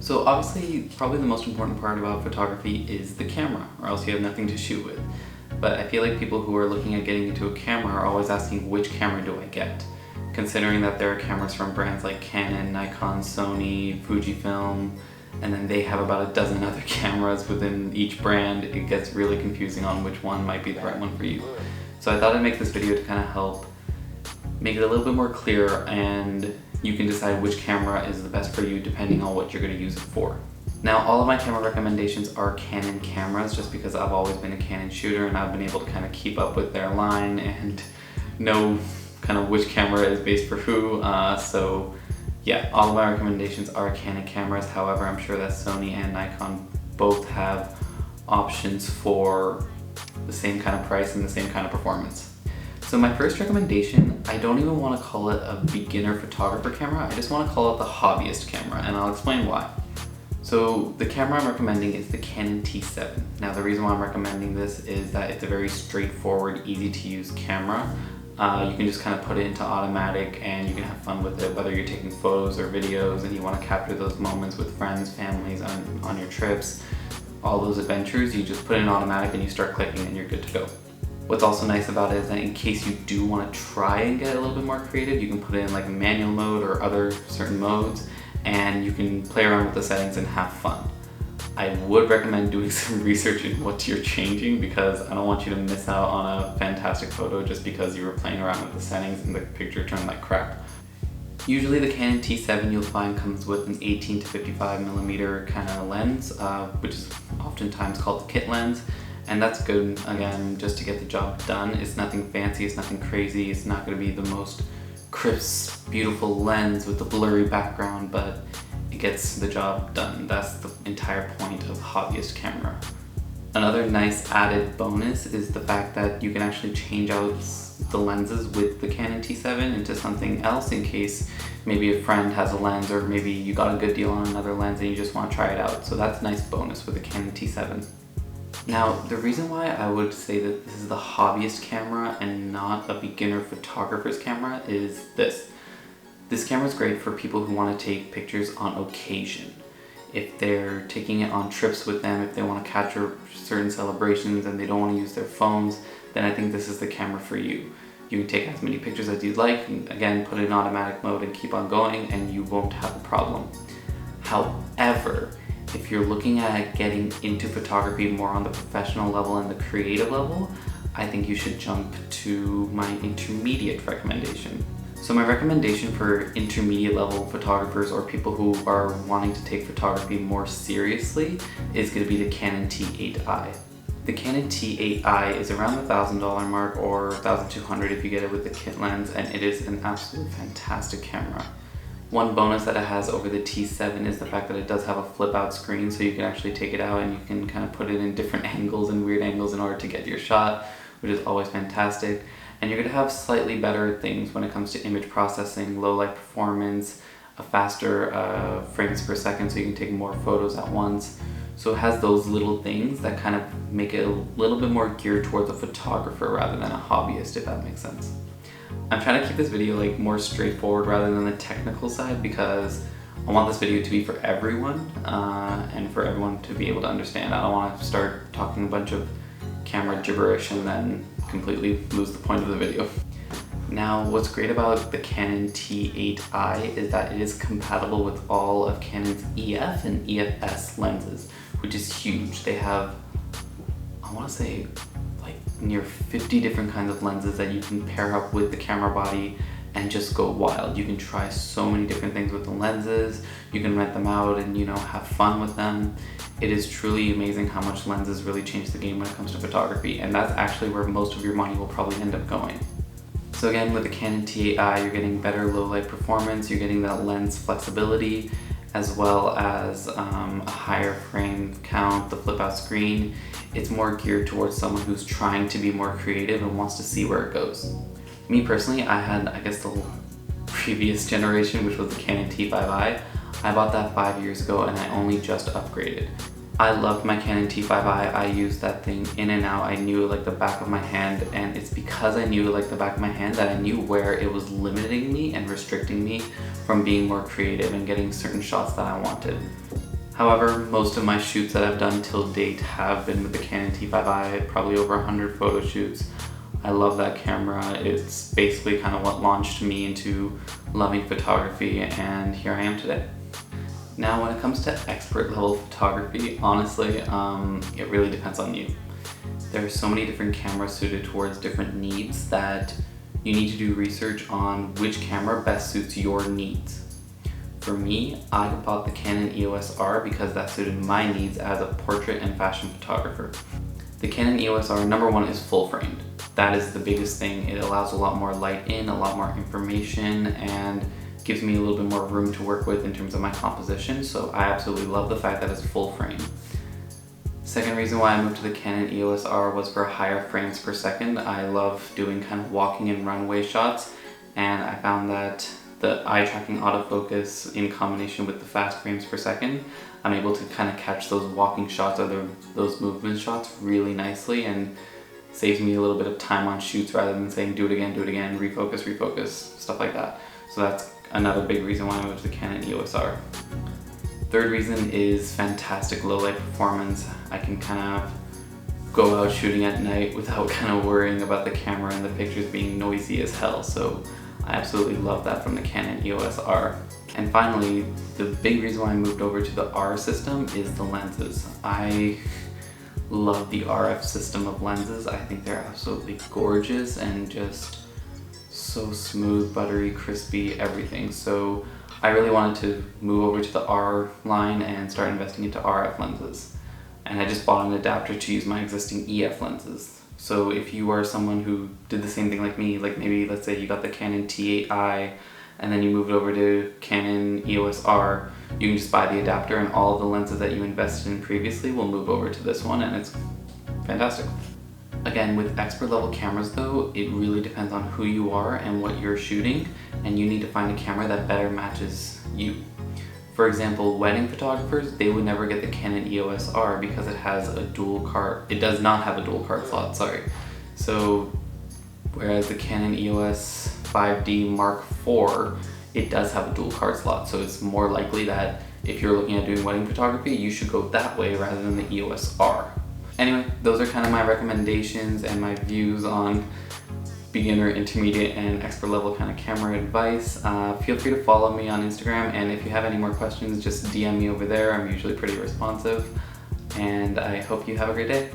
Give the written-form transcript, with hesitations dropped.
So obviously, probably the most important part about photography is the camera, or else you have nothing to shoot with. But I feel like people who are looking at getting into a camera are always asking, which camera do I get? Considering that there are cameras from brands like Canon, Nikon, Sony, Fujifilm, and then they have about a dozen other cameras within each brand, it gets really confusing on which one might be the right one for you. So I thought I'd make this video to kind of help make it a little bit more clear, and you can decide which camera is the best for you depending on what you're going to use it for. Now, all of my camera recommendations are Canon cameras just because I've always been a Canon shooter and I've been able to kind of keep up with their line and know kind of which camera is based for who. So yeah, all of my recommendations are Canon cameras. However, I'm sure that Sony and Nikon both have options for the same kind of price and the same kind of performance. So my first recommendation, I don't even want to call it a beginner photographer camera, I just want to call it the hobbyist camera, and I'll explain why. So the camera I'm recommending is the Canon T7. Now the reason why I'm recommending this is that it's a very straightforward, easy to use camera. You can just kind of put it into automatic and you can have fun with it, whether you're taking photos or videos and you want to capture those moments with friends, families, on your trips, all those adventures. You just put it in automatic and you start clicking and you're good to go. What's also nice about it is that in case you do want to try and get a little bit more creative, you can put it in like a manual mode or other certain modes, and you can play around with the settings and have fun. I would recommend doing some research in what you're changing because I don't want you to miss out on a fantastic photo just because you were playing around with the settings and the picture turned like crap. Usually the Canon T7 you'll find comes with an 18 to 55mm kind of lens, which is oftentimes called the kit lens. And that's good, again, just to get the job done. It's nothing fancy, it's nothing crazy, it's not going to be the most crisp, beautiful lens with the blurry background, but it gets the job done. That's the entire point of hobbyist camera. Another nice added bonus is the fact that you can actually change out the lenses with the Canon T7 into something else in case maybe a friend has a lens or maybe you got a good deal on another lens and you just want to try it out. So that's a nice bonus with the Canon T7. Now, the reason why I would say that this is the hobbyist camera and not a beginner photographer's camera is this. This camera is great for people who want to take pictures on occasion. If they're taking it on trips with them, if they want to capture certain celebrations and they don't want to use their phones, then I think this is the camera for you. You can take as many pictures as you'd like, and again, put it in automatic mode and keep on going and you won't have a problem. However, if you're looking at getting into photography more on the professional level and the creative level, I think you should jump to my intermediate recommendation. So my recommendation for intermediate level photographers or people who are wanting to take photography more seriously is going to be the Canon T8i. The Canon T8i is around the $1,000 mark or $1,200 if you get it with the kit lens, and it is an absolute fantastic camera. One bonus that it has over the T7 is the fact that it does have a flip out screen, so you can actually take it out and you can kind of put it in different angles and weird angles in order to get your shot, which is always fantastic. And you're going to have slightly better things when it comes to image processing, low light performance, a faster frames per second so you can take more photos at once. So it has those little things that kind of make it a little bit more geared towards a photographer rather than a hobbyist, if that makes sense. I'm trying to keep this video like more straightforward rather than the technical side because I want this video to be for everyone and for everyone to be able to understand. I don't want to start talking a bunch of camera gibberish and then completely lose the point of the video. Now, what's great about the Canon T8i is that it is compatible with all of Canon's EF and EFS lenses, which is huge. They have, I want to say, like near 50 different kinds of lenses that you can pair up with the camera body and just go wild. You can try so many different things with the lenses. You can rent them out and, you know, have fun with them. It is truly amazing how much lenses really change the game when it comes to photography, and that's actually where most of your money will probably end up going. So again, with the Canon T8i, you're getting better low light performance, you're getting that lens flexibility, as well as a higher frame count, the flip out screen. It's more geared towards someone who's trying to be more creative and wants to see where it goes. Me personally, I had, I guess, the previous generation, which was the Canon T5i. I bought that 5 years ago and I only just upgraded. I loved my Canon T5i. I used that thing in and out. I knew it like the back of my hand, and it's because I knew it like the back of my hand that I knew where it was limiting me and restricting me from being more creative and getting certain shots that I wanted. However, most of my shoots that I've done till date have been with the Canon T5i, probably over 100 photo shoots. I love that camera. It's basically kind of what launched me into loving photography, and here I am today. Now, when it comes to expert level photography, honestly, it really depends on you. There are so many different cameras suited towards different needs that you need to do research on which camera best suits your needs. For me, I bought the Canon EOS R because that suited my needs as a portrait and fashion photographer. The Canon EOS R, number one, is full framed. That is the biggest thing. It allows a lot more light in, a lot more information, and gives me a little bit more room to work with in terms of my composition, so I absolutely love the fact that it's full frame. Second reason why I moved to the Canon EOS R was for higher frames per second. I love doing kind of walking and runway shots, and I found that the eye tracking autofocus in combination with the fast frames per second, I'm able to kind of catch those walking shots or those movement shots really nicely, and saves me a little bit of time on shoots rather than saying do it again, refocus, stuff like that. So that's another big reason why I moved to the Canon EOS R. Third reason is fantastic low light performance. I can kind of go out shooting at night without kind of worrying about the camera and the pictures being noisy as hell. So I absolutely love that from the Canon EOS R. And finally, the big reason why I moved over to the R system is the lenses. I love the RF system of lenses. I think they're absolutely gorgeous and just so smooth, buttery, crispy, everything. So I really wanted to move over to the R line and start investing into RF lenses. And I just bought an adapter to use my existing EF lenses. So if you are someone who did the same thing like me, like maybe let's say you got the Canon T8i and then you moved over to Canon EOS R, you can just buy the adapter and all of the lenses that you invested in previously will move over to this one, and it's fantastic. Again, with expert level cameras though, it really depends on who you are and what you're shooting, and you need to find a camera that better matches you. For example, wedding photographers, they would never get the Canon EOS R because it has a it does not have a dual card slot, sorry. So, whereas the Canon EOS 5D Mark IV, it does have a dual card slot, so it's more likely that if you're looking at doing wedding photography, you should go that way rather than the EOS R. Anyway, those are kind of my recommendations and my views on beginner, intermediate, and expert level kind of camera advice. Feel free to follow me on Instagram, and if you have any more questions, just DM me over there. I'm usually pretty responsive, and I hope you have a great day.